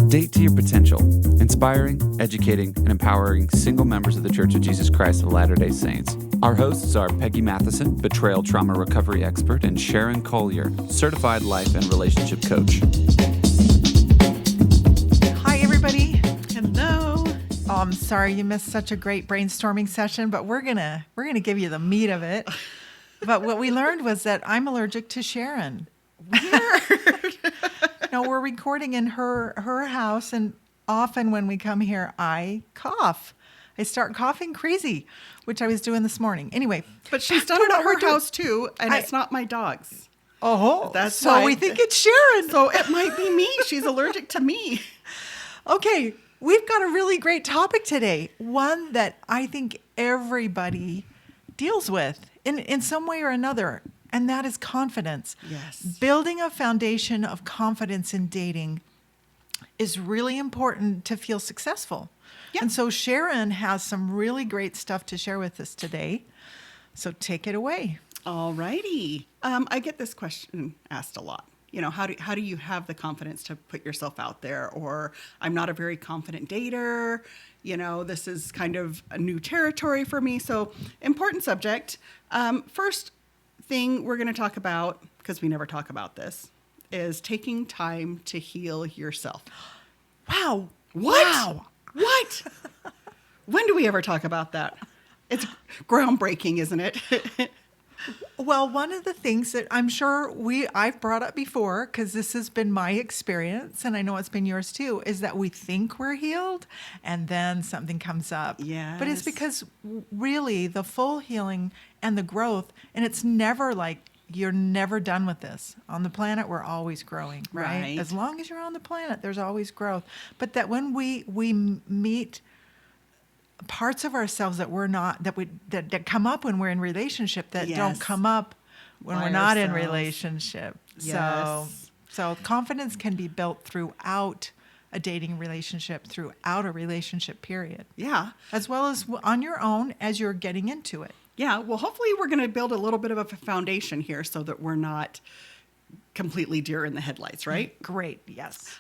Date to your potential, inspiring, educating, and empowering single members of the Church of Jesus Christ of Latter-day Saints. Our hosts are Peggy Matheson, betrayal trauma recovery expert, and Sharon Collier, certified life and relationship coach. Hi, everybody. Hello. Oh, I'm sorry you missed such a great brainstorming session, but we're gonna give you the meat of it. But what we learned was that I'm allergic to Sharon. Weird. No, we're recording in her house, and often when we come here, I cough. I start coughing crazy, which I was doing this morning. Anyway, But she's done it at her house too, and it's not my dog's. Oh, That's so why- we think it's Sharon. So it might be me. She's allergic to me. Okay, we've got a really great topic today, one that I think everybody deals with in some way or another, and that is confidence. Yes. Building a foundation of confidence in dating is really important to feel successful. Yeah. And so Sharon has some really great stuff to share with us today. So take it away. All righty. I get this question asked a lot. You know, how do you have the confidence to put yourself out there? Or I'm not a very confident dater. You know, this is kind of a new territory for me. So important subject. First thing we're going to talk about, because we never talk about this, is taking time to heal yourself. Wow. What? Wow. What? When do we ever talk about that? It's groundbreaking, isn't it? Well, one of the things that I'm sure I've brought up before, because this has been my experience, and I know it's been yours too, is that we think we're healed and then something comes up. Yes. But it's because really the full healing and the growth, and it's never like you're never done with this. On the planet, we're always growing, right? Right. As long as you're on the planet, there's always growth. But that when we meet parts of ourselves that we're not, that come up when we're in relationship that Yes. don't come up when By we're not in ourselves. relationship. Yes. So confidence can be built throughout a dating relationship, throughout a relationship period, Yeah. as well as on your own as you're getting into it. Yeah. Well, hopefully we're going to build a little bit of a foundation here so that we're not completely deer in the headlights, right? Great. Yes.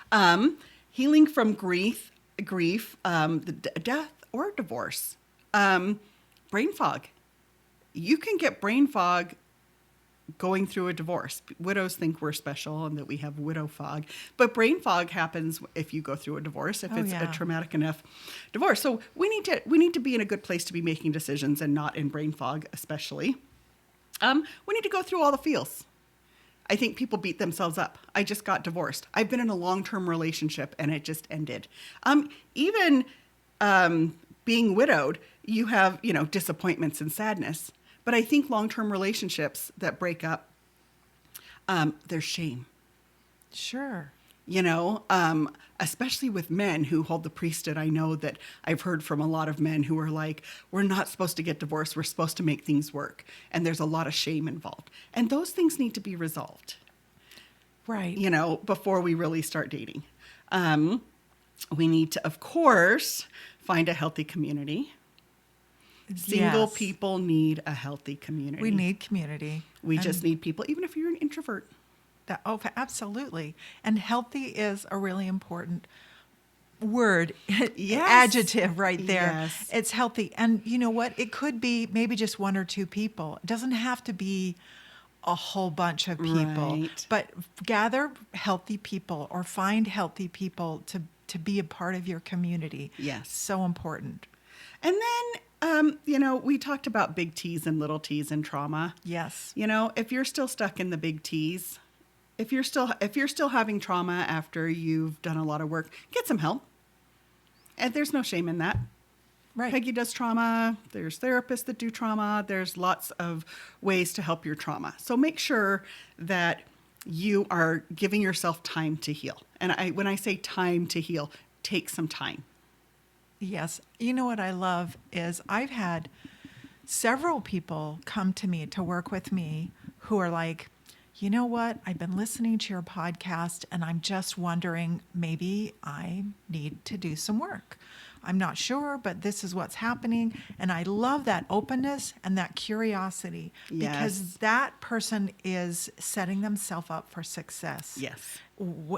Healing from grief, death or divorce, brain fog. You can get brain fog going through a divorce. Widows think we're special and that we have widow fog, but brain fog happens if you go through a divorce, if it's a traumatic enough divorce. So we need to be in a good place to be making decisions and not in brain fog, especially. We need to go through all the feels. I think people beat themselves up. I just got divorced. I've been in a long-term relationship and it just ended. Even being widowed, you have, disappointments and sadness. But I think long-term relationships that break up, there's shame. Sure. Especially with men who hold the priesthood. I know that I've heard from a lot of men who are like, we're not supposed to get divorced. We're supposed to make things work. And there's a lot of shame involved. And those things need to be resolved, Right. before we really start dating. We need to, of course, find a healthy community. Single Yes. people need a healthy community. We need community. We And just need people, even if you're an introvert. Absolutely. And healthy is a really important word, Yes. adjective right there. Yes. It's healthy. And you know what? It could be maybe just one or two people. It doesn't have to be a whole bunch of people. Right. But gather healthy people or find healthy people to be a part of your community. Yes. So important. And then, we talked about big T's and little T's and trauma. Yes. If you're still stuck in the big T's, if you're still having trauma after you've done a lot of work, get some help. And there's no shame in that. Right. Peggy does trauma. There's therapists that do trauma. There's lots of ways to help your trauma. So make sure that you are giving yourself time to heal. And when I say time to heal, take some time. Yes. You know what I love is I've had several people come to me to work with me who are like, you know what? I've been listening to your podcast and I'm just wondering, maybe I need to do some work. I'm not sure, but this is what's happening. And I love that openness and that curiosity because Yes. that person is setting themselves up for success. Yes.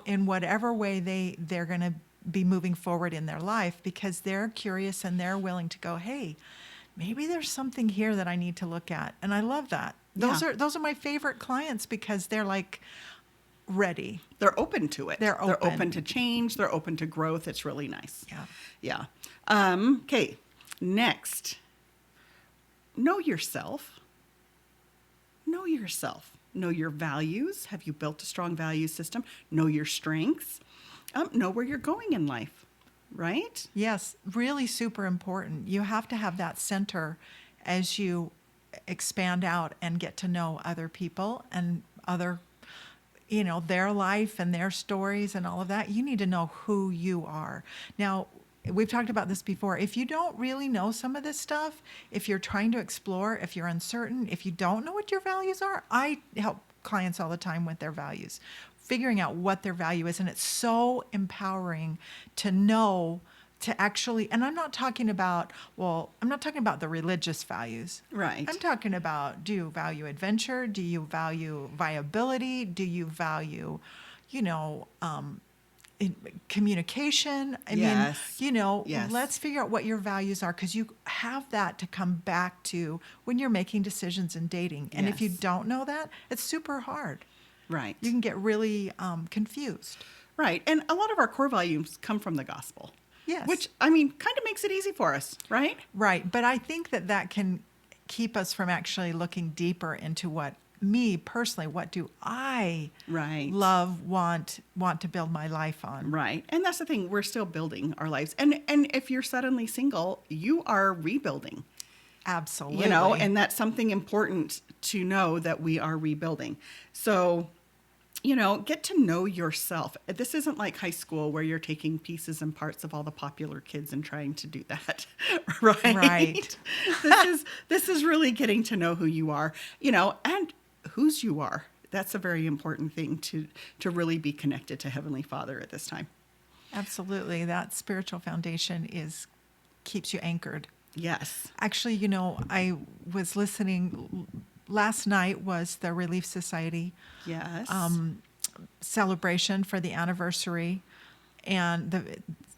In whatever way they're going to be moving forward in their life because they're curious and they're willing to go, hey, maybe there's something here that I need to look at. And I love that. Those are my favorite clients because they're like ready. They're open to it. They're open to change. They're open to growth. It's really nice. Yeah. Yeah. Okay. Next, know yourself. Know yourself. Know your values. Have you built a strong value system? Know your strengths. Know where you're going in life, right? Yes, really super important. You have to have that center as you expand out and get to know other people and other, their life and their stories and all of that. You need to know who you are. Now, we've talked about this before. If you don't really know some of this stuff, if you're trying to explore, if you're uncertain, if you don't know what your values are, I help clients all the time with their values, figuring out what their value is. And it's so empowering to know, to actually, and I'm not talking about the religious values. Right. I'm talking about, do you value adventure? Do you value viability? Do you value, communication? I mean, Yes. let's figure out what your values are, because you have that to come back to when you're making decisions in dating. And if you Yes. don't know that, it's super hard. Right. You can get really confused. Right. And a lot of our core values come from the gospel. Yes. Which, I mean, kind of makes it easy for us, right? Right. But I think that can keep us from actually looking deeper into what do I Right. love, want to build my life on. Right. And that's the thing. We're still building our lives. And if you're suddenly single, you are rebuilding. Absolutely. And that's something important to know, that we are rebuilding. So, get to know yourself. This isn't like high school where you're taking pieces and parts of all the popular kids and trying to do that. Right. This is really getting to know who you are, and whose you are. That's a very important thing to really be connected to Heavenly Father at this time. Absolutely. That spiritual foundation keeps you anchored. Yes. Actually, I was listening. Last night was the Relief Society Yes. celebration for the anniversary, and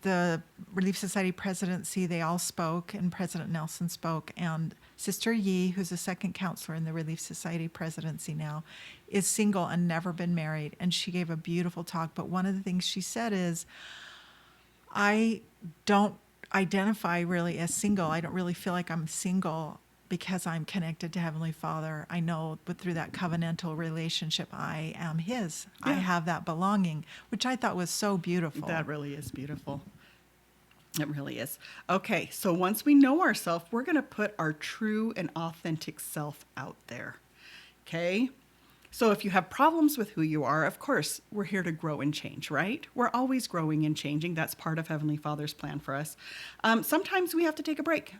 the Relief Society presidency, they all spoke, and President Nelson spoke, and Sister Yee, who's a second counselor in the Relief Society presidency now, is single and never been married, and she gave a beautiful talk. But one of the things she said is, I don't identify really as single. I don't really feel like I'm single because I'm connected to Heavenly Father. I know, but through that covenantal relationship, I am His. I have that belonging, which I thought was so beautiful. That really is beautiful. It really is. Okay, so once we know ourselves, we're going to put our true and authentic self out there. Okay? So if you have problems with who you are, of course, we're here to grow and change, right? We're always growing and changing. That's part of Heavenly Father's plan for us. Sometimes we have to take a break,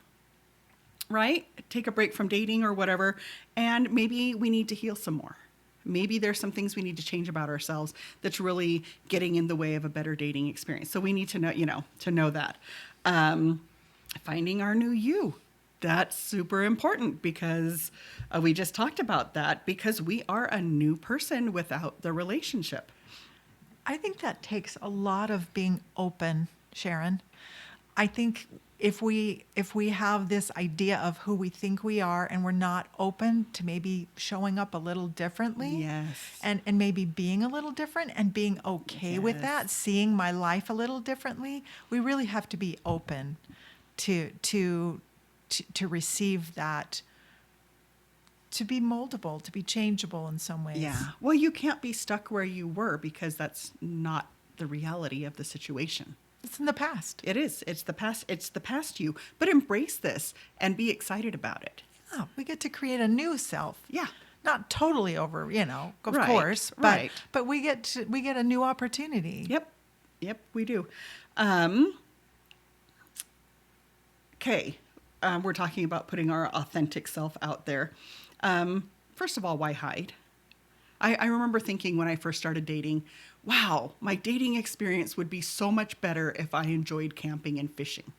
right? Take a break from dating or whatever, and maybe we need to heal some more. Maybe there's some things we need to change about ourselves that's really getting in the way of a better dating experience. So we need to know that. Finding our new you. That's super important because we just talked about that, because we are a new person without the relationship. I think that takes a lot of being open, Sharon. I think if we have this idea of who we think we are and we're not open to maybe showing up a little differently, Yes. and maybe being a little different and being okay with Yes. that, seeing my life a little differently, we really have to be open to receive that, to be moldable, to be changeable in some ways. Yeah. Well, you can't be stuck where you were, because that's not the reality of the situation. It's in the past. It is. It's the past. It's the past you. But embrace this and be excited about it. Oh, we get to create a new self. Yeah. Not totally over, of Right, course, right. but we get a new opportunity. Yep, we do. Okay, we're talking about putting our authentic self out there. First of all, why hide? I remember thinking when I first started dating, wow, my dating experience would be so much better if I enjoyed camping and fishing.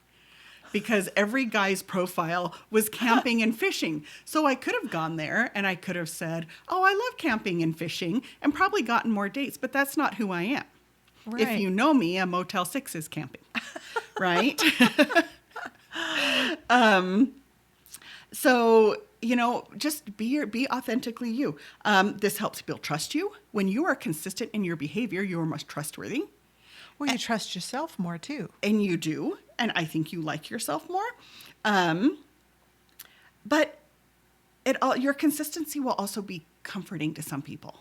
Because every guy's profile was camping and fishing. So I could have gone there and I could have said, oh, I love camping and fishing, and probably gotten more dates, but that's not who I am. Right. If you know me, a Motel 6 is camping, right? So, just be authentically you. This helps people trust you. When you are consistent in your behavior, you are most trustworthy. Well, you trust yourself more too. And you do. And I think you like yourself more. But your consistency will also be comforting to some people.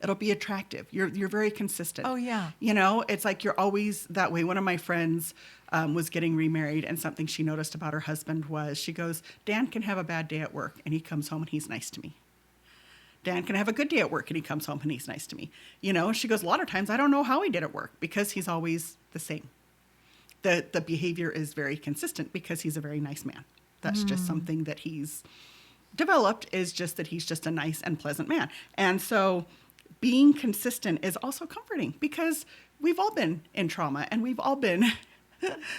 It'll be attractive. You're very consistent. Oh, yeah. It's like you're always that way. One of my friends was getting remarried, and something she noticed about her husband was, she goes, Dan can have a bad day at work, and he comes home and he's nice to me. Dan can have a good day at work, and he comes home and he's nice to me. She goes, a lot of times I don't know how he did at work because he's always the same. The behavior is very consistent because he's a very nice man. That's just something that he's developed, is just that he's just a nice and pleasant man. And so being consistent is also comforting because we've all been in trauma and we've all been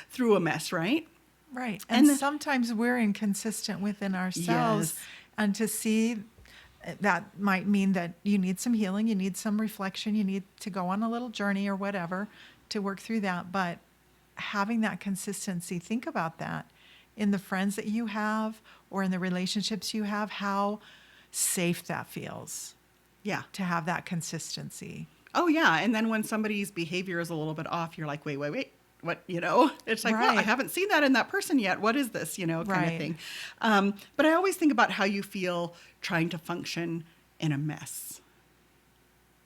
through a mess, right? Right. And sometimes we're inconsistent within ourselves. Yes. And to see that might mean that you need some healing, you need some reflection, you need to go on a little journey or whatever to work through that. But having that consistency, think about that in the friends that you have or in the relationships you have, how safe that feels. Yeah. To have that consistency. Oh, yeah. And then when somebody's behavior is a little bit off, you're like, wait, what, It's like, well, I Right. haven't seen that in that person yet. What is this, kind of Right. thing. But I always think about how you feel trying to function in a mess.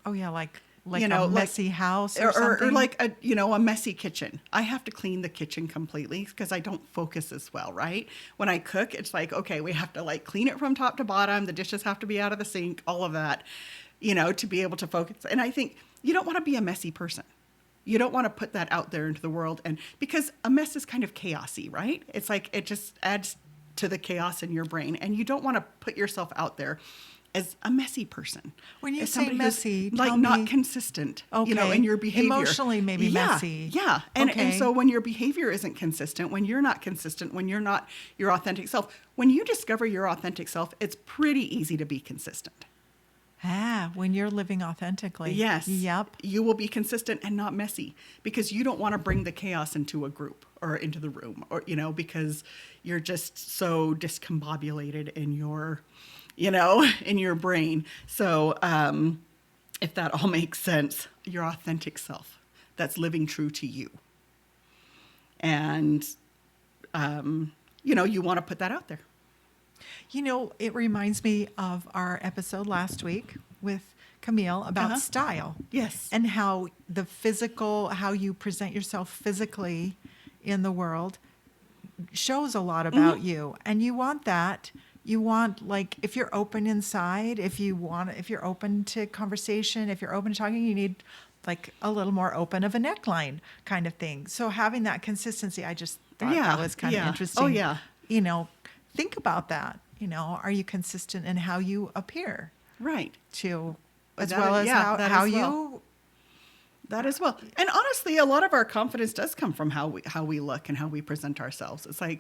Oh, yeah, like You know, a like- messy house or something. Or like a messy kitchen. I have to clean the kitchen completely because I don't focus as well, right? When I cook, it's like, okay, we have to like clean it from top to bottom. The dishes have to be out of the sink, all of that, to be able to focus. And I think you don't want to be a messy person. You don't want to put that out there into the world. And because a mess is kind of chaosy, right? It's like, it just adds to the chaos in your brain. And you don't want to put yourself out there as a messy person. When you As say somebody who's, messy, like tell not me- consistent, Okay. in your behavior. Emotionally maybe Yeah, messy. Yeah. And Okay. so when your behavior isn't consistent, when you're not consistent, when you're not your authentic self, when you discover your authentic self, it's pretty easy to be consistent. When you're living authentically. Yes. Yep. You will be consistent and not messy because you don't want to bring the chaos into a group or into the room or, because you're just so discombobulated in your, in your brain. So if that all makes sense, your authentic self that's living true to you. And, you want to put that out there. It reminds me of our episode last week with Camille about style. Yes. And how how you present yourself physically in the world shows a lot about you. And you want that. You want, like, if you're open inside, if you're open to conversation, if you're open to talking, you need like a little more open of a neckline kind of thing. So having that consistency, I just thought that was kind of interesting. Oh, yeah. Think about that. Are you consistent in how you appear Right. to, as That- well as yeah, that how as you, well. That as well. And honestly, a lot of our confidence does come from how we look and how we present ourselves. It's like,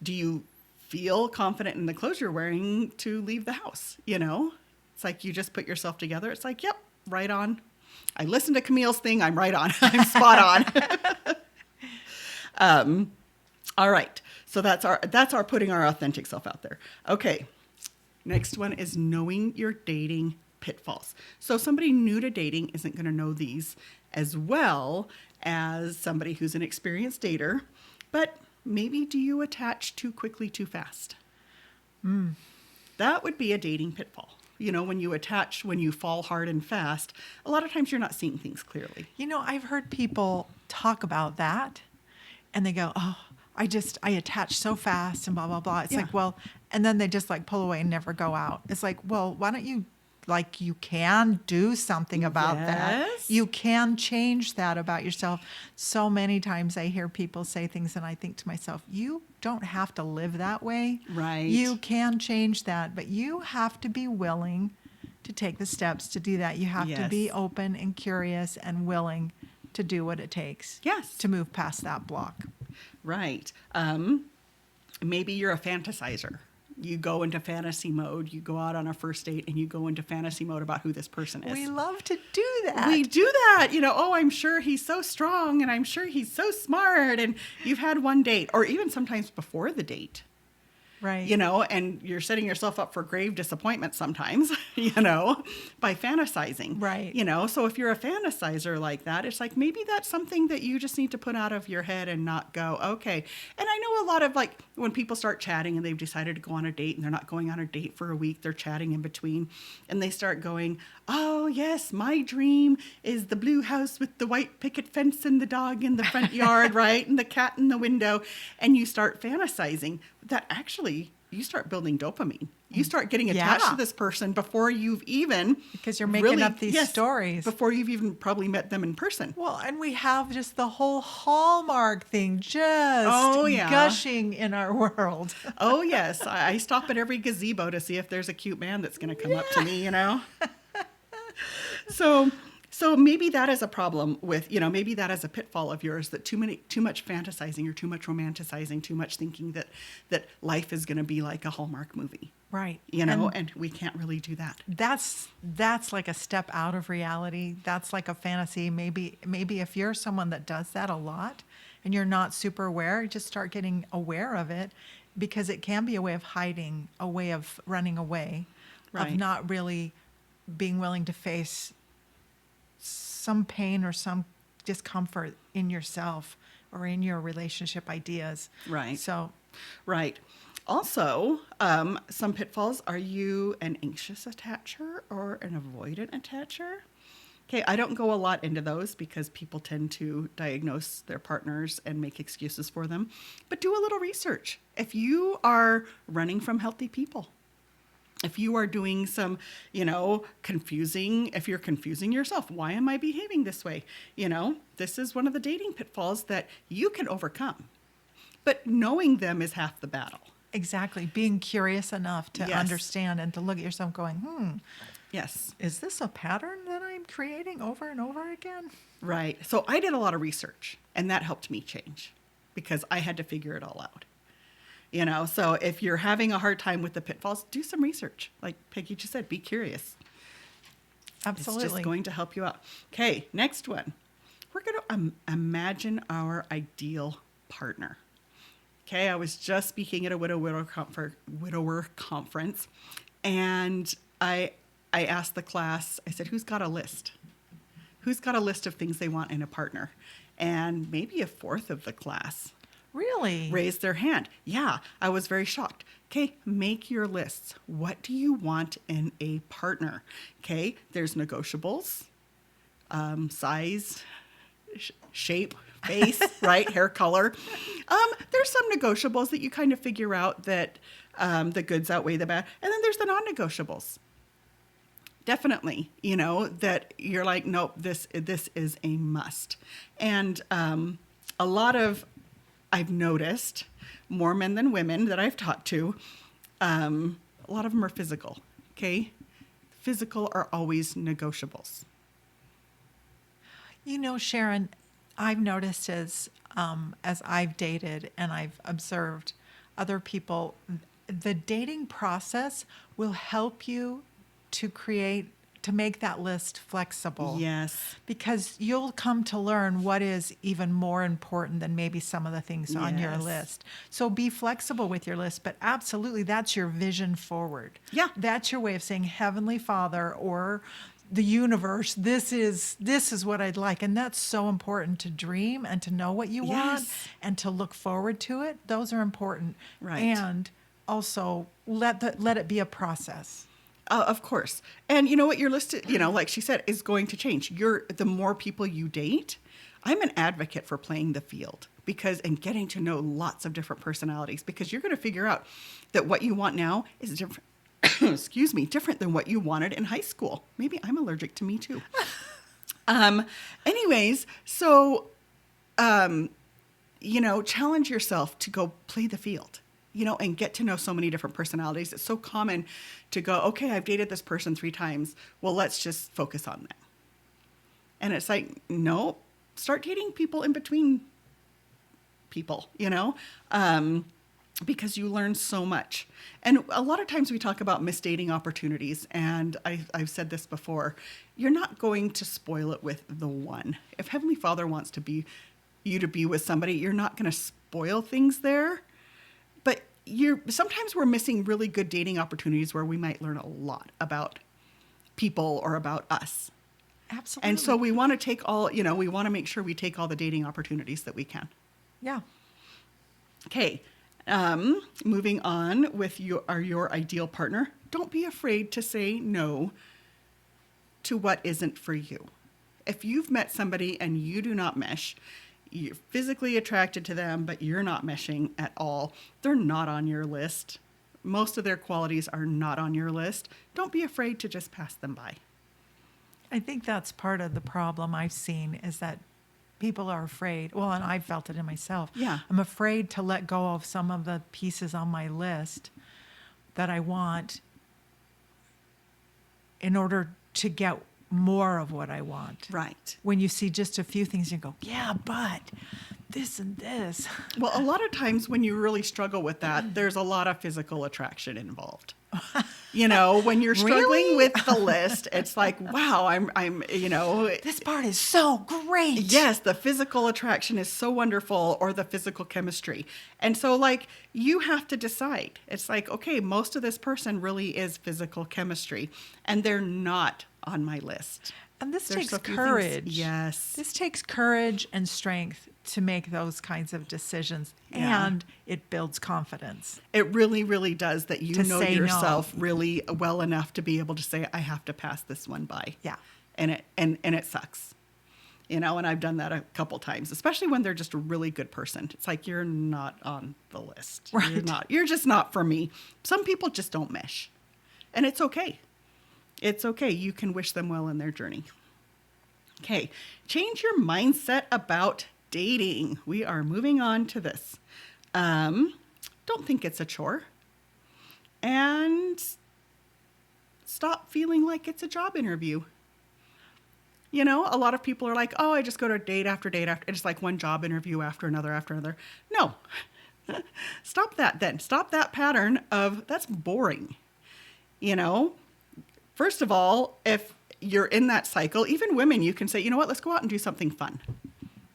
do you feel confident in the clothes you're wearing to leave the house? It's like you just put yourself together. It's like, yep, right on. I listened to Camille's thing. I'm right on. I'm spot on. All right. So that's our putting our authentic self out there. Okay. Next one is knowing your dating pitfalls. So somebody new to dating isn't going to know these as well as somebody who's an experienced dater, but maybe do you attach too quickly, too fast? That would be a dating pitfall. When you fall hard and fast, a lot of times you're not seeing things clearly. I've heard people talk about that and they go, oh, I attach so fast and blah, blah, blah. It's Yeah. like, well, and then they just like pull away and never go out. It's like, well, why don't you, like, you can do something about that. Yes. You can change that about yourself. So many times I hear people say things and I think to myself, you don't have to live that way. Right. You can change that, but you have to be willing to take the steps to do that. You have to be Yes. open and curious and willing to do what it takes. Yes. To move past that block. Right. Maybe you're a fantasizer. You go into fantasy mode. You go out on a first date and you go into fantasy mode about who this person is. We love to do that. We do that. Oh, I'm sure he's so strong and I'm sure he's so smart. And you've had one date, or even sometimes before the date. Right. And you're setting yourself up for grave disappointment sometimes, by fantasizing. Right. So if you're a fantasizer like that, it's like maybe that's something that you just need to put out of your head and not go, okay. And I know a lot of when people start chatting and they've decided to go on a date and they're not going on a date for a week, they're chatting in between and they start going, oh, yes, my dream is the blue house with the white picket fence and the dog in the front yard, right? And the cat in the window. And you start fantasizing. That actually, you start building dopamine. You start getting attached to this person before you've even... Because you're making up these stories. Before you've even probably met them in person. Well, and we have just the whole Hallmark thing just gushing in our world. Oh, yes. I stop at every gazebo to see if there's a cute man that's going to come up to me, So maybe that is a problem with, maybe that is a pitfall of yours, that too much fantasizing or too much romanticizing, too much thinking that life is going to be like a Hallmark movie. Right. And we can't really do that. That's like a step out of reality. That's like a fantasy. Maybe if you're someone that does that a lot and you're not super aware, just start getting aware of it, because it can be a way of hiding, a way of running away, of not really being willing to face some pain or some discomfort in yourself or in your relationship ideas. Right. So. Right. Also, some pitfalls. Are you an anxious attacher or an avoidant attacher? Okay, I don't go a lot into those because people tend to diagnose their partners and make excuses for them. But do a little research. If you are running from healthy people, if you are doing some, if you're confusing yourself, why am I behaving this way? This is one of the dating pitfalls that you can overcome. But knowing them is half the battle. Exactly. Being curious enough to understand and to look at yourself going, yes, is this a pattern that I'm creating over and over again? Right. So I did a lot of research, and that helped me change because I had to figure it all out. So if you're having a hard time with the pitfalls, do some research. Like Peggy just said, be curious. Absolutely. It's just going to help you out. Okay, next one. We're going to imagine our ideal partner. Okay, I was just speaking at a widower conference, and I asked the class, I said, who's got a list? Who's got a list of things they want in a partner? And maybe a fourth of the class really raised their hand. Yeah, I was very shocked. Okay, make your lists. What do you want in a partner? Okay, there's negotiables, size, shape, face, right? Hair color. There's some negotiables that you kind of figure out that the goods outweigh the bad. And then there's the non-negotiables. Definitely, that you're like, nope, this is a must. And a lot of, I've noticed, more men than women that I've talked to, a lot of them are physical, okay? Physical are always negotiables. Sharon, I've noticed as I've dated and I've observed other people, the dating process will help you to make that list flexible. Yes. Because you'll come to learn what is even more important than maybe some of the things on your Yes. list. So be flexible with your list, but absolutely that's your vision forward. Yeah. That's your way of saying, Heavenly Father or the universe, this is what I'd like. And that's so important to dream and to know what you want Yes. and to look forward to it. Those are important. Right. And also let it be a process. Of course. And you know what, your list, like she said, is going to change. The more people you date, I'm an advocate for playing the field and getting to know lots of different personalities, because you're going to figure out that what you want now is different. Excuse me, different than what you wanted in high school. Maybe I'm allergic to me too. Anyways, so, challenge yourself to go play the field. And get to know so many different personalities. It's so common to go, okay, I've dated this person 3 times. Well, let's just focus on them. And it's like, no, start dating people in between people, because you learn so much. And a lot of times we talk about missed dating opportunities, and I've said this before. You're not going to spoil it with the one. If Heavenly Father wants you to be with somebody, you're not going to spoil things there. But sometimes we're missing really good dating opportunities where we might learn a lot about people or about us. Absolutely. And so we want to we want to make sure we take all the dating opportunities that we can. Yeah. Okay. Moving on with your ideal partner. Don't be afraid to say no to what isn't for you. If you've met somebody and you do not mesh, you're physically attracted to them, but you're not meshing at all, they're not on your list. Most of their qualities are not on your list. Don't be afraid to just pass them by. I think that's part of the problem I've seen is that people are afraid. Well, and I've felt it in myself. Yeah. I'm afraid to let go of some of the pieces on my list that I want in order to get more of what I want. Right. When you see just a few things, you go, yeah, but this and this. Well, a lot of times when you really struggle with that, there's a lot of physical attraction involved. When you're struggling Really? with the list, it's like, wow, I'm This part is so great. yes, the physical attraction is so wonderful, or the physical chemistry. And so like you have to decide. It's like, okay, most of this person really is physical chemistry, and they're not on my list. And this There's takes a few courage. things. Yes. This takes courage and strength to make those kinds of decisions. Yeah. And it builds confidence. It really, really does, that you To know say no. yourself really well enough to be able to say, I have to pass this one by. Yeah. And it sucks. And I've done that a couple times, especially when they're just a really good person. It's like, you're not on the list. Right. You're just not for me. Some people just don't mesh. And it's okay. It's okay. You can wish them well in their journey. Okay. Change your mindset about dating. We are moving on to this. Don't think it's a chore. And stop feeling like it's a job interview. A lot of people are like, oh, I just go to date after date after. It's like one job interview after another. No. Stop that then. Stop that pattern of, that's boring. First of all, if you're in that cycle, even women, you can say, you know what, let's go out and do something fun.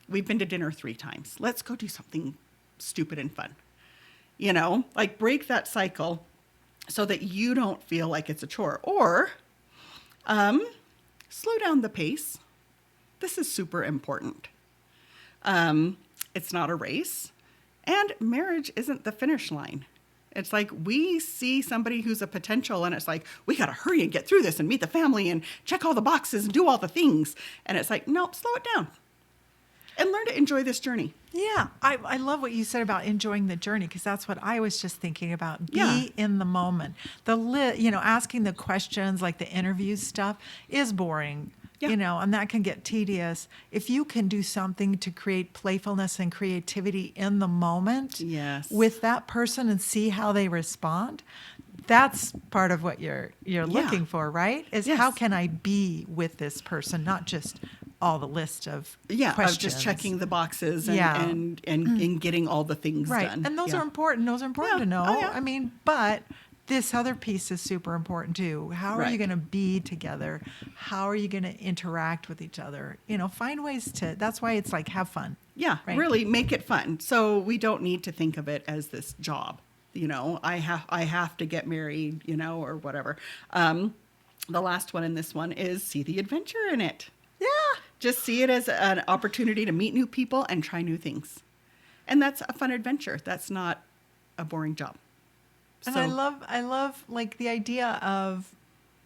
We've been to dinner 3 times. Let's go do something stupid and fun. Like break that cycle so that you don't feel like it's a chore. Or slow down the pace. This is super important. It's not a race. And marriage isn't the finish line. It's like we see somebody who's a potential, and it's like, we got to hurry and get through this and meet the family and check all the boxes and do all the things. And it's like, nope, slow it down and learn to enjoy this journey. Yeah. I love what you said about enjoying the journey, because that's what I was just thinking about. Be Yeah. in the moment. Asking the questions, like the interview stuff, is boring. Yeah. And that can get tedious. If you can do something to create playfulness and creativity in the moment Yes. with that person and see how they respond, that's part of what you're looking for, right? Is Yes. how can I be with this person, not just all the list of questions. Of just checking the boxes and, Yeah. and getting all the things Right. done. And those Yeah. are important. Those are important Yeah. to know. Oh, yeah. I mean, but this other piece is super important too. How are you Right. going to be together? How are you going to interact with each other? Find ways to, that's why it's like, have fun. Yeah, Right. really make it fun. So we don't need to think of it as this job. I have to get married, or whatever. The last one in this one is see the adventure in it. Yeah. Just see it as an opportunity to meet new people and try new things. And that's a fun adventure. That's not a boring job. And I love like the idea of,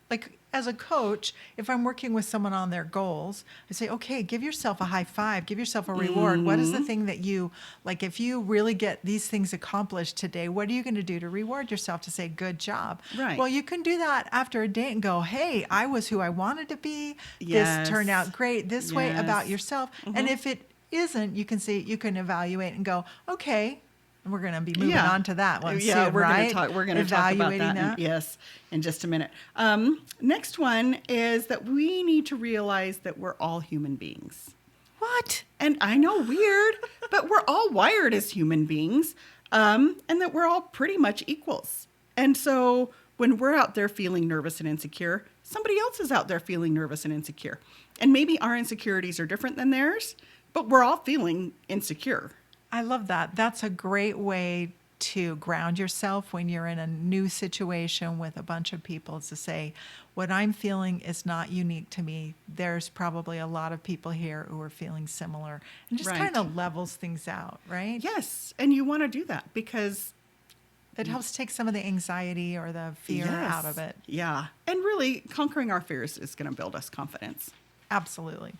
like, as a coach, if I'm working with someone on their goals, I say, okay, give yourself a high five, give yourself a reward. What is the thing that you, like, if you really get these things accomplished today, what are you going to do to reward yourself to say, good job? Right. Well, you can do that after a date and go, hey, I was who I wanted to be. Yes. This turned out great this way about Yes. yourself. And if it isn't, you can evaluate and go, okay. And we're going to be moving on to that one soon, we're right? We're going to talk about that. Yes, in just a minute. Next one is that we need to realize that we're all human beings. What? And I know, weird, but we're all wired as human beings. and that we're all pretty much equals. And so when we're out there feeling nervous and insecure, somebody else is out there feeling nervous and insecure. And maybe our insecurities are different than theirs, but we're all feeling insecure. I love that. That's a great way to ground yourself when you're in a new situation with a bunch of people, is to say, what I'm feeling is not unique to me. There's probably a lot of people here who are feeling similar, and just Right. kind of levels things out, right? Yes, and you want to do that because It helps take some of the anxiety or the fear out of it. Yeah, and really conquering our fears is going to build us confidence. Absolutely.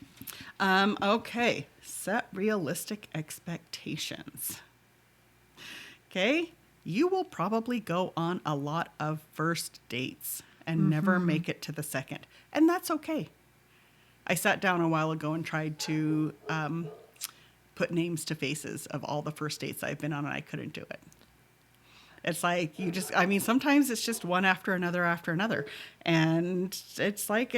Okay, set realistic expectations. Okay, you will probably go on a lot of first dates and never make it to the second, and that's okay. I sat down a while ago and tried to put names to faces of all the first dates I've been on, and I couldn't do it. It's like sometimes it's just one after another. And it's like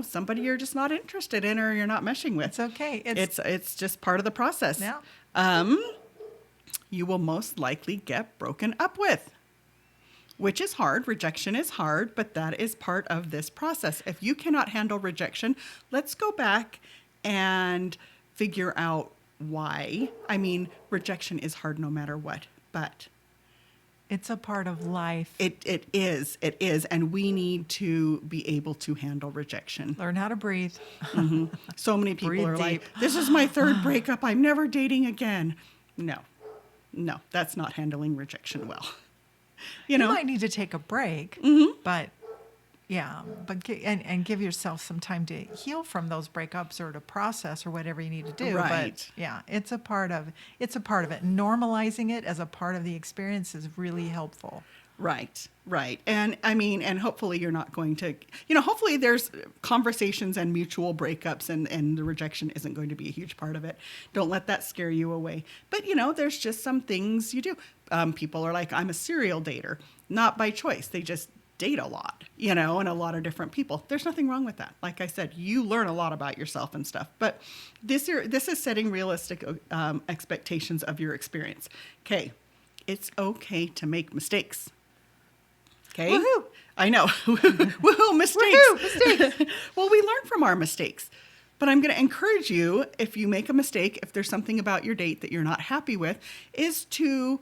somebody you're just not interested in or you're not meshing with. It's okay. It's just part of the process. Yeah. You will most likely get broken up with, which is hard. Rejection is hard, but that is part of this process. If you cannot handle rejection, let's go back and figure out why. I mean, rejection is hard no matter what, but It's a part of life. it is. And we need to be able to handle rejection. Learn how to breathe. So many people Breathe are like, deep. this is my third breakup. I'm never dating again. No, that's not handling rejection well. You You know, might need to take a break, but and give yourself some time to heal from those breakups or to process or whatever you need to do. Right. But yeah, it's a part of it. Normalizing it as a part of the experience is really helpful. Right. And and hopefully you're not going to, hopefully there's conversations and mutual breakups and the rejection isn't going to be a huge part of it. Don't let that scare you away. But, there's just some things you do. People are like, I'm a serial dater, not by choice. They just date a lot, and a lot of different people. There's nothing wrong with that. Like I said, you learn a lot about yourself and stuff. But this is setting realistic expectations of your experience. Okay. It's okay to make mistakes. Okay. Woohoo! I know. Woohoo, mistakes. Woohoo, mistakes. Well, we learn from our mistakes. But I'm going to encourage you, if you make a mistake, if there's something about your date that you're not happy with, is to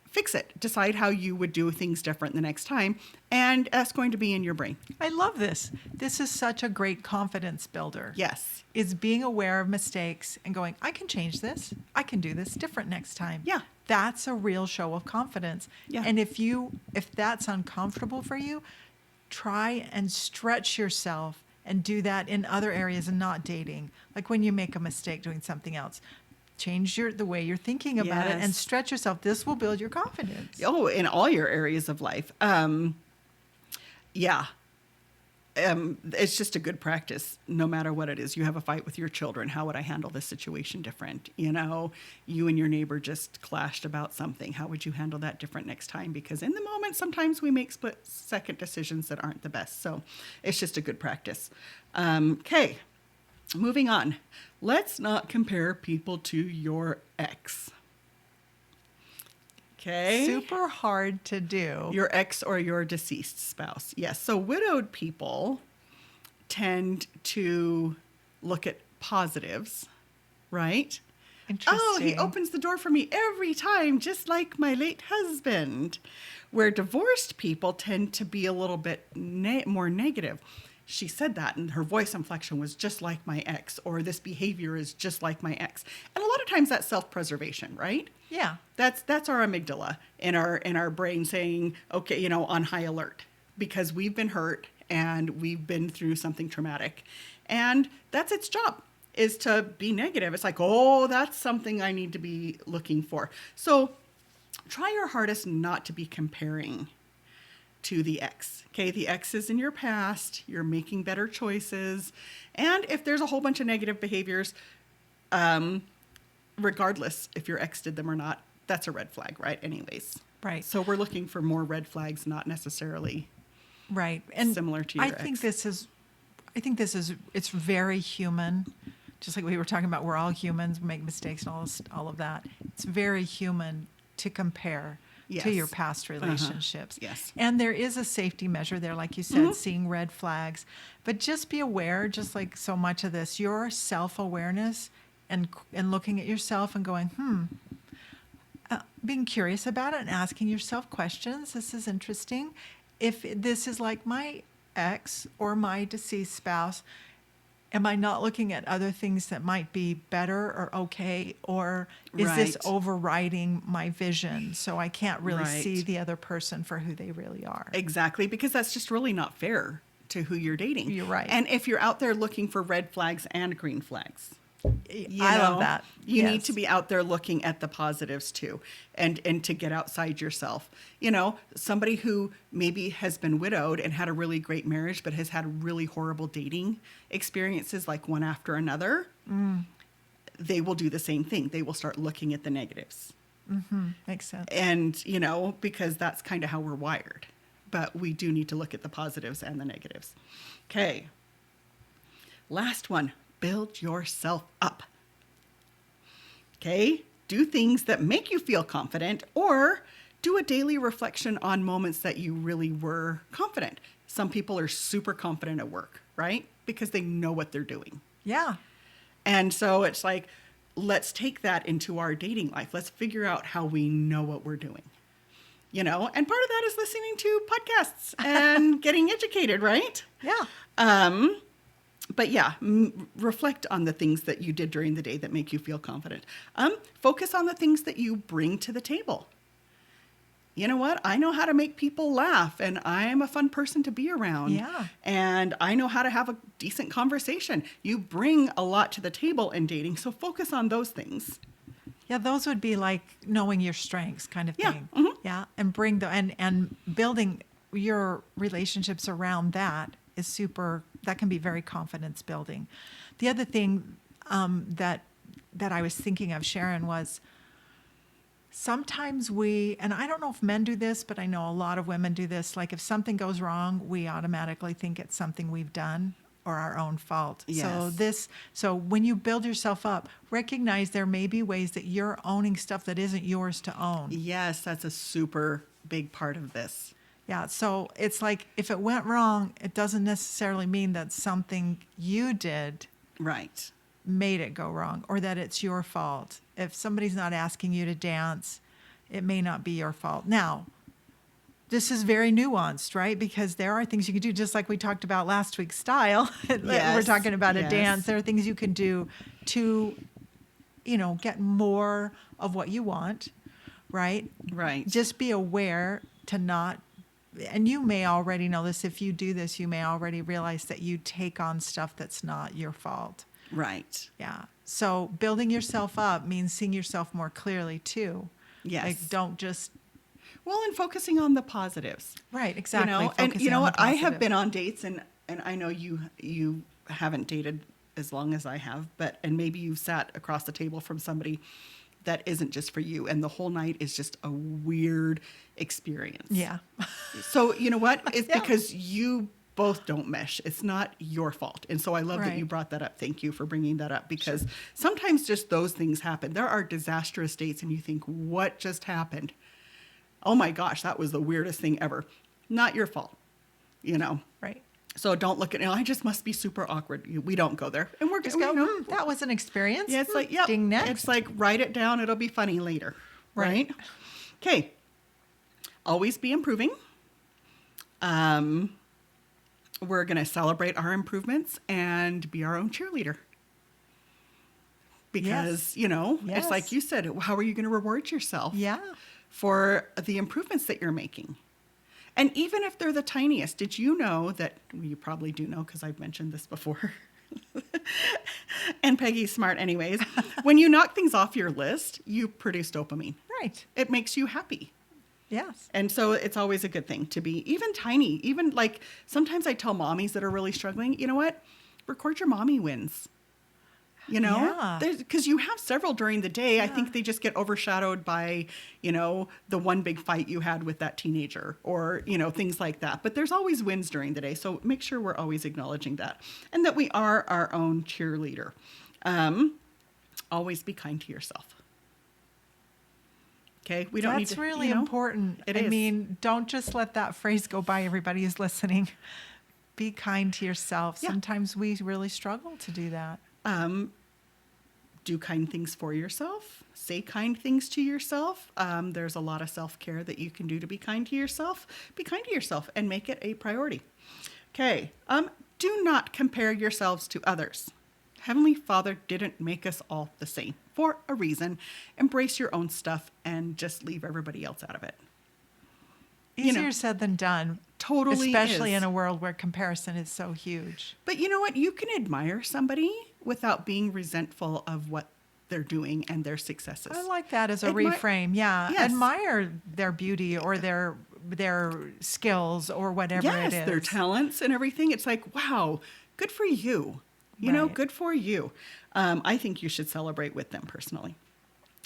fix it. Decide how you would do things different the next time. And that's going to be in your brain. I love this. This is such a great confidence builder. Yes. Is being aware of mistakes and going, I can change this. I can do this different next time. Yeah. That's a real show of confidence. Yeah. And if that's uncomfortable for you, try and stretch yourself and do that in other areas and not dating. Like when you make a mistake doing something else, change the way you're thinking about it and Yes. stretch yourself. This will build your confidence. Oh, in all your areas of life. Yeah. It's just a good practice, no matter what it is. You have a fight with your children. How would I handle this situation different? You and your neighbor just clashed about something. How would you handle that different next time? Because in the moment, sometimes we make split-second decisions that aren't the best. So it's just a good practice. Okay, moving on. Let's not compare people to your ex. Okay. Super hard to do. Your ex or your deceased spouse. Yes. So widowed people tend to look at positives, right? Interesting. Oh, he opens the door for me every time, just like my late husband. Where divorced people tend to be a little bit more negative. She said that and her voice inflection was just like my ex, or this behavior is just like my ex. And a lot of times that's self-preservation, right? Yeah. That's our amygdala in our brain saying, okay, on high alert because we've been hurt and we've been through something traumatic. And that's its job, is to be negative. It's like, oh, that's something I need to be looking for. So try your hardest not to be comparing to the ex. Okay, the ex is in your past. You're making better choices. And if there's a whole bunch of negative behaviors, regardless if your ex did them or not, that's a red flag, right? Anyways. Right. So we're looking for more red flags, not necessarily Right. And similar to your I think ex. it's very human just like we were talking about, we're all humans, make mistakes and all of that. It's very human to compare Yes. to your past relationships. Yes. And there is a safety measure there, like you said, seeing red flags. But just be aware, just like so much of this, your self-awareness and looking at yourself and going, being curious about it and asking yourself questions. This is interesting. If this is like my ex or my deceased spouse, am I not looking at other things that might be better or okay? Or is this Right. overriding my vision so I can't really Right. see the other person for who they really are? Exactly, because that's just really not fair to who you're dating. You're right. And if you're out there looking for red flags and green flags, I love that. You need Yes. to be out there looking at the positives too, and to get outside yourself. Somebody who maybe has been widowed and had a really great marriage, but has had really horrible dating experiences, like one after another, they will do the same thing. They will start looking at the negatives. Makes sense. And, because that's kind of how we're wired. But we do need to look at the positives and the negatives. Okay. Last one, build yourself up. Okay. Do things that make you feel confident, or do a daily reflection on moments that you really were confident. Some people are super confident at work, right? Because they know what they're doing. Yeah. And so it's like, let's take that into our dating life. Let's figure out how we know what we're doing. And part of that is listening to podcasts and getting educated, right? Yeah. But yeah, reflect on the things that you did during the day that make you feel confident. Focus on the things that you bring to the table. You know what? I know how to make people laugh, and I'm a fun person to be around. Yeah. And I know how to have a decent conversation. You bring a lot to the table in dating, so focus on those things. Yeah, those would be like knowing your strengths kind of Yeah, thing. mhm. Yeah. And bring and building your relationships around that is that can be very confidence building. The other thing that I was thinking of, Sharon, was sometimes and I don't know if men do this, but I know a lot of women do this. Like if something goes wrong, we automatically think it's something we've done or our own fault. Yes. So when you build yourself up, recognize there may be ways that you're owning stuff that isn't yours to own. Yes, that's a super big part of this. Yeah. So it's like if it went wrong, it doesn't necessarily mean that something you did Right. made it go wrong or that it's your fault. If somebody's not asking you to dance, it may not be your fault. Now, this is very nuanced, right? Because there are things you can do, just like we talked about last week's style. We're Yes, talking about a yes. dance. There are things you can do to, get more of what you want, right? Right. Just be aware to not, and you may already know this. If you do this, you may already realize that you take on stuff that's not your fault. Right. Yeah. So building yourself up means seeing yourself more clearly too. Yes. Like don't just. Well, and focusing on the positives. Right. Exactly. And you Focusing know on what? the I have positive. been on dates, and I know you haven't dated as long as I have, and maybe you've sat across the table from somebody that isn't just for you, and the whole night is just a weird experience. Yeah. So you know what? It's Yeah. because you both don't mesh. It's not your fault. And so I love that Right. you brought that up. Thank you for bringing that up, because sometimes just those things happen. There are disastrous dates and you think, what just happened? Oh my gosh, that was the weirdest thing ever. Not your fault, Right. So don't look at it. I just must be super awkward. We don't go there. And we're Just go, that was an experience. yeah, it's like, yeah, Ding next. it's like, write it down. It'll be funny later. Right? Okay. Always be improving. We're going to celebrate our improvements and be our own cheerleader. Because, Yes. it's like you said, how are you going to reward yourself Yeah. for the improvements that you're making? And even if they're the tiniest, did you know that, well, you probably do know because I've mentioned this before, and Peggy's smart anyways, when you knock things off your list, you produce dopamine. Right. It makes you happy. Yes. And so it's always a good thing to be even tiny. Even like sometimes I tell mommies that are really struggling, you know what? Record your mommy wins. Yeah. Because you have several during the day. I think they just get overshadowed by, the one big fight you had with that teenager or, things like that. But there's always wins during the day. So make sure we're always acknowledging that and that we are our own cheerleader. Always be kind to yourself. Okay, we don't need That's to. really important. It I is. mean, don't just let that phrase go by, everybody who's listening. Be kind to yourself. Yeah. Sometimes we really struggle to do that. Do kind things for yourself. Say kind things to yourself. There's a lot of self-care that you can do to be kind to yourself. Be kind to yourself and make it a priority. Okay. Do not compare yourselves to others. Heavenly Father didn't make us all the same for a reason. Embrace your own stuff and just leave everybody else out of it. Easier said than done. Totally Especially is. in a world where comparison is so huge. But you know what? You can admire somebody without being resentful of what they're doing and their successes. I like that as a Admi- reframe. Yeah. Yes. Admire their beauty or their skills or whatever it is. Yes, their talents and everything. It's like, wow, good for you. You know, Right. good for you. I think you should celebrate with them personally.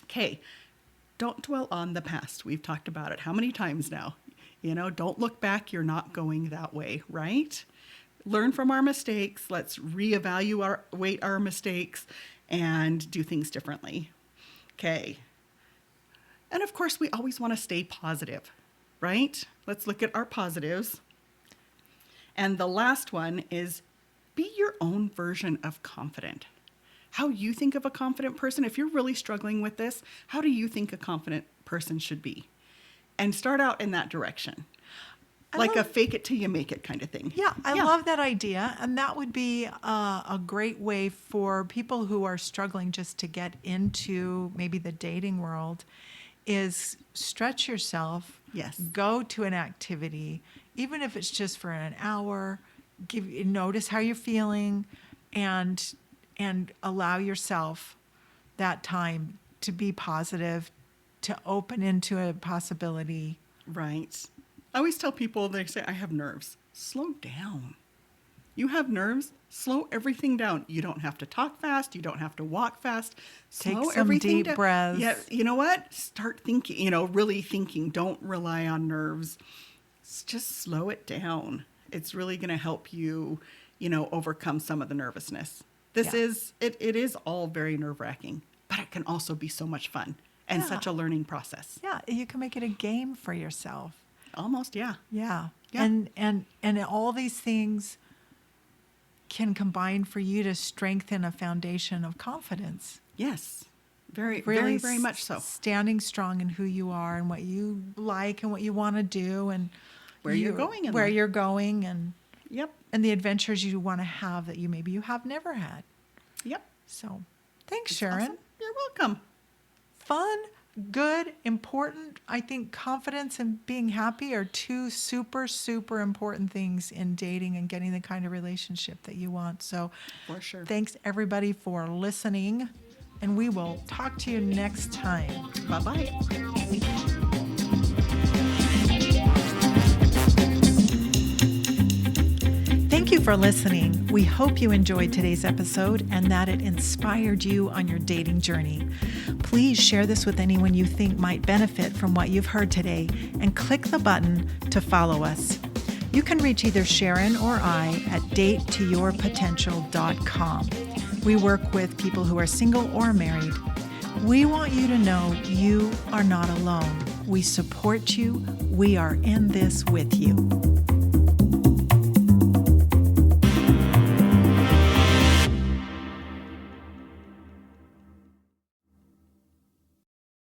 Okay. Don't dwell on the past. We've talked about it how many times now? You know, don't look back. You're not going that way, right? Learn from our mistakes. Let's reevaluate our mistakes and do things differently. Okay. And of course, we always want to stay positive, right? Let's look at our positives. And the last one is be your own version of confident. How you think of a confident person, if you're really struggling with this, how do you think a confident person should be? And start out in that direction. Like a fake it till you make it kind of thing. Yeah, I love that idea. And that would be a great way for people who are struggling just to get into maybe the dating world is stretch yourself. Yes. Go to an activity, even if it's just for an hour, notice how you're feeling and allow yourself that time to be positive, to open into a possibility. Right. I always tell people, they say, I have nerves. Slow down. You have nerves, slow everything down. You don't have to talk fast. You don't have to walk fast. Take Slow some everything deep down. breaths. Yeah, you know what? Start thinking, really thinking. Don't rely on nerves. Just slow it down. It's really going to help you, overcome some of the nervousness. This Yeah. it is all very nerve-wracking, but it can also be so much fun and Yeah. such a learning process. Yeah, you can make it a game for yourself. Almost, yeah. Yeah. Yeah. And all these things can combine for you to strengthen a foundation of confidence. Yes. Very, Really very, very much so. Standing strong in who you are and what you like and what you want to do and Where you're going in where life. you're going and Yep. the adventures you want to have that you have never had. Yep. So, thanks, Sharon. Awesome. You're welcome. Fun, good, important. I think confidence and being happy are two super, super important things in dating and getting the kind of relationship that you want. So, For sure. thanks everybody for listening, and we will talk to you next time. Bye-bye. Thank you for listening. We hope you enjoyed today's episode and that it inspired you on your dating journey. Please share this with anyone you think might benefit from what you've heard today and click the button to follow us. You can reach either Sharon or I at datetoyourpotential.com. We work with people who are single or married. We want you to know you are not alone. We support you. We are in this with you.